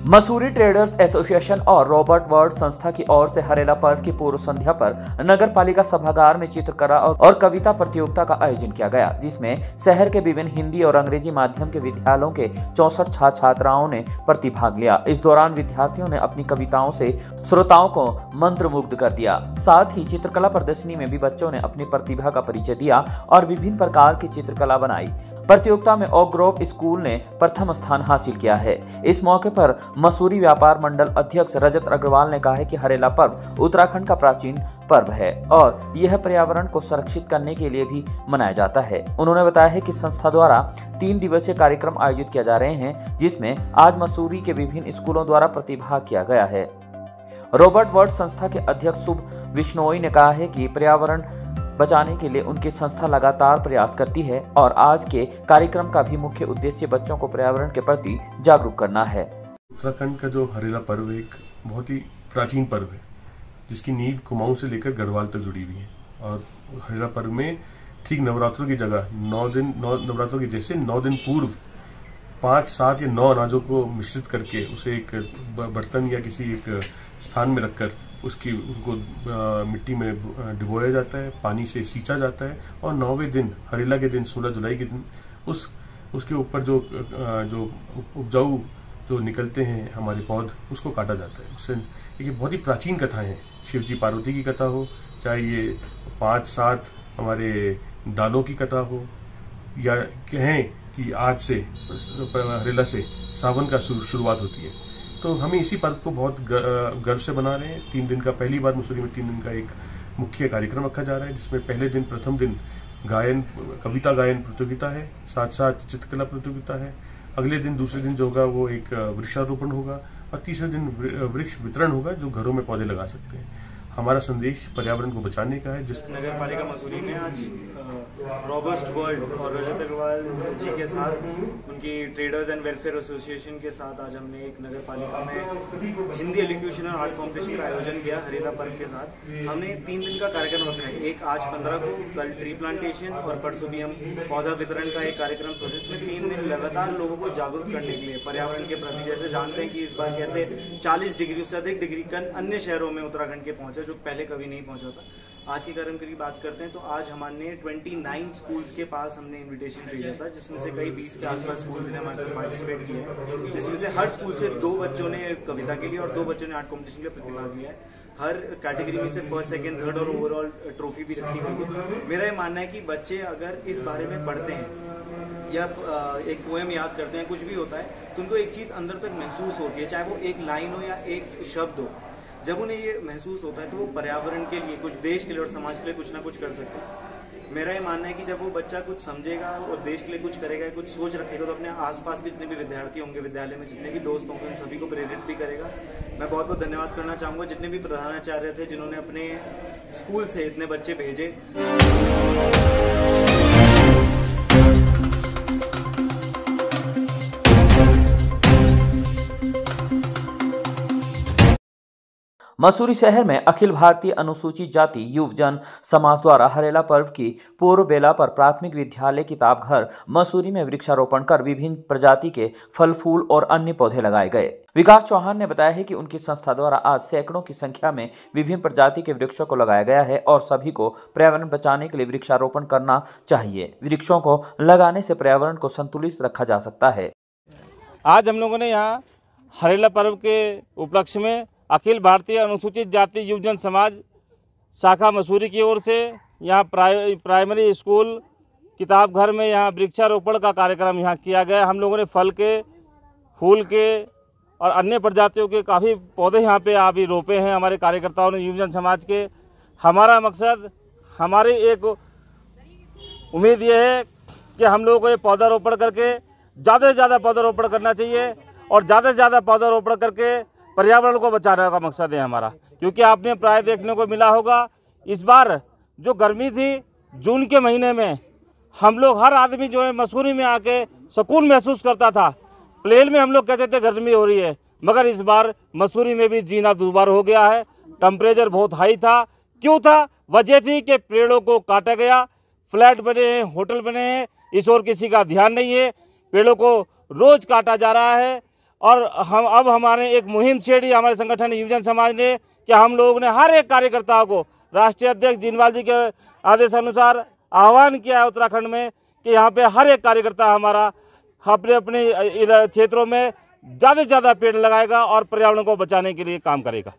Mussoorie traders association और Robert word संस्था की ओर से हरेला पर्व की पूर्व संध्या पर नगर पालिका सभागार में चित्रकला और कविता प्रतियोगिता का आयोजन किया गया, जिसमें शहर के विभिन्न हिंदी और अंग्रेजी माध्यम के विद्यालयों के 64 छात्र छात्राओं ने प्रतिभाग लिया। इस दौरान विद्यार्थियों ने अपनी कविताओं से श्रोताओं को मंत्रमुग्ध कर दिया। साथ ही चित्रकला प्रदर्शनी में भी बच्चों ने अपनी प्रतिभा का परिचय दिया और विभिन्न प्रकार की चित्रकला बनाई। प्रतियोगिता में ओक ग्रोव स्कूल ने प्रथम स्थान हासिल किया है। इस मौके पर मसूरी व्यापार मंडल अध्यक्ष रजत अग्रवाल ने कहा है कि हरेला पर्व उत्तराखंड का प्राचीन पर्व है और यह पर्यावरण को संरक्षित करने के लिए भी मनाया जाता है। उन्होंने बताया है कि संस्था द्वारा 3 दिवसीय कार्यक्रम आयोजित किए जा रहे हैं, जिसमें आज मसूरी के विभिन्न स्कूलों द्वारा प्रतिभाग किया गया है। रॉबर्ट वर्ड संस्था के अध्यक्ष शुभ विश्नोई ने कहा है कि पर्यावरण बचाने के लिए उनकी संस्था लगातार प्रयास करती है और आज के कार्यक्रम का भी मुख्य उद्देश्य बच्चों को पर्यावरण के प्रति जागरूक करना है। उत्तराखंड का जो हरेला पर्व एक बहुत ही प्राचीन पर्व है, जिसकी नींव कुमाऊं से लेकर गढ़वाल तक जुड़ी हुई है। और हरेला पर्व में ठीक नवरात्रों की जगह 9 दिन नवरात्रों की जैसे 9 दिन पूर्व 5, 7 या 9 अनाजों को मिश्रित करके उसे एक बर्तन या किसी एक स्थान में रखकर उसको मिट्टी में डुबोया जाता है, पानी से सींचा जाता है और 9वें दिन हरेला के दिन 16 जुलाई के दिन उसके ऊपर जो उपजाऊ जो निकलते हैं हमारे पौध, उसको काटा जाता है। उससे ये बहुत ही प्राचीन कथाएं हैं। शिव जी पार्वती की कथा हो, चाहे ये 5, 7 हमारे दानों की कथा हो, या कहें कि आज से हरेला से सावन का शुरुआत होती है। तो हमें इसी पर्व को बहुत गर्व से बना रहे हैं। 3 दिन का पहली बार मसूरी में 3 दिन का एक मुख्य कार्यक्रम रखा जा रहा है, जिसमें पहले दिन प्रथम दिन कविता गायन प्रतियोगिता है, साथ साथ चित्रकला प्रतियोगिता है। अगले दिन दूसरे दिन जो होगा वो एक वृक्षारोपण होगा और तीसरे दिन वृक्ष वितरण होगा, जो घरों में पौधे लगा सकते हैं। हमारा संदेश पर्यावरण को बचाने का है। जिस नगर पालिका मसूरी में आज रॉबर्ट वर्ड और रजत अग्रवाल जी के साथ उनकी ट्रेडर्स एंड वेलफेयर एसोसिएशन के साथ आज हमने एक नगर पालिका में हिंदी एलोक्यूशन और आर्ट कॉम्पिटिशन का आयोजन किया हरेला पर्व के साथ। हमने 3 दिन का कार्यक्रम रखा है, एक आज 15 को, कल ट्री प्लांटेशन और परसों भी हम पौधा वितरण का एक कार्यक्रम सोचे, जिसमें 3 दिन लगातार लोगों को जागरूक करने के लिए पर्यावरण के प्रति, जैसे जानते हैं कि इस बार कैसे 40 डिग्री से अधिक डिग्री अन्य शहरों में उत्तराखंड के पहुंचा, जो पहले कभी नहीं पहुंचा था। आज के कार्यक्रम की बात करते हैं तो आज हमने 29 स्कूल्स के पास हमने इनविटेशन भेजा था, जिसमें से कई 20 के आसपास स्कूल्स ने हमारे साथ पार्टिसिपेट किया है, जिसमें से हर स्कूल से 2 बच्चों ने कविता के लिए और 2 बच्चों ने आर्ट कॉम्पिटिशन के लिए प्रतिभाग लिया है। हर कैटेगरी में से 1st, 2nd, 3rd और ओवरऑल ट्रॉफी भी रखी गई है। मेरा ये मानना है कि बच्चे अगर इस बारे में पढ़ते हैं या एक पोएम याद करते हैं, कुछ भी होता है, तो उनको एक चीज अंदर तक महसूस होती है, चाहे वो एक लाइन हो या एक शब्द हो। जब उन्हें ये महसूस होता है तो वो पर्यावरण के लिए, कुछ देश के लिए और समाज के लिए कुछ ना कुछ कर सकते हैं। मेरा ये मानना है कि जब वो बच्चा कुछ समझेगा और देश के लिए कुछ करेगा, कुछ सोच रखेगा, तो अपने आसपास के जितने भी विद्यार्थी होंगे, विद्यालय में जितने भी दोस्त होंगे, उन सभी को प्रेरित भी करेगा। मैं बहुत बहुत धन्यवाद करना चाहूँगा जितने भी प्रधानाचार्य थे, जिन्होंने अपने स्कूल से इतने बच्चे भेजे। मसूरी शहर में अखिल भारतीय अनुसूचित जाति युवजन समाज द्वारा हरेला पर्व की पूर्व बेला पर प्राथमिक विद्यालय किताब घर मसूरी में वृक्षारोपण कर विभिन्न प्रजाति के फल फूल और अन्य पौधे लगाए गए। विकास चौहान ने बताया है कि उनकी संस्था द्वारा आज सैकड़ों की संख्या में विभिन्न प्रजाति के वृक्षों को लगाया गया है और सभी को पर्यावरण बचाने के लिए वृक्षारोपण करना चाहिए। वृक्षों को लगाने से पर्यावरण को संतुलित रखा जा सकता है। आज हम लोगों ने यहाँ हरेला पर्व के उपलक्ष्य में अखिल भारतीय अनुसूचित जाति युवजन समाज शाखा मसूरी की ओर से यहाँ प्राइमरी स्कूल किताब घर में यहाँ वृक्षारोपण का कार्यक्रम यहाँ किया गया। हम लोगों ने फल के, फूल के और अन्य प्रजातियों के काफ़ी पौधे यहाँ पे अभी रोपे हैं हमारे कार्यकर्ताओं ने, युवजन समाज के। हमारा मकसद, हमारी एक उम्मीद ये है कि हम लोगों को ये पौधारोपण करके ज़्यादा से ज़्यादा पौधारोपण करना चाहिए और ज़्यादा से ज़्यादा पौधारोपण करके पर्यावरण को बचाने का मकसद है हमारा। क्योंकि आपने प्राय देखने को मिला होगा, इस बार जो गर्मी थी जून के महीने में, हम लोग हर आदमी जो है मसूरी में आके सुकून महसूस करता था। प्लेन में हम लोग कहते थे गर्मी हो रही है, मगर इस बार मसूरी में भी जीना दुश्वार हो गया है। टेम्परेचर बहुत हाई था। क्यों था? वजह थी कि पेड़ों को काटा गया, फ्लैट बने हैं, होटल बने हैं, इस ओर किसी का ध्यान नहीं है। पेड़ों को रोज काटा जा रहा है और हम अब हमारे एक मुहिम छेड़ी हमारे संगठन युवजन समाज ने कि हम लोगों ने हर एक कार्यकर्ता को राष्ट्रीय अध्यक्ष जिनवाल जी के आदेशानुसार आह्वान किया है उत्तराखंड में कि यहाँ पे हर एक कार्यकर्ता हमारा अपने अपने क्षेत्रों में ज़्यादा से ज़्यादा पेड़ लगाएगा और पर्यावरण को बचाने के लिए काम करेगा।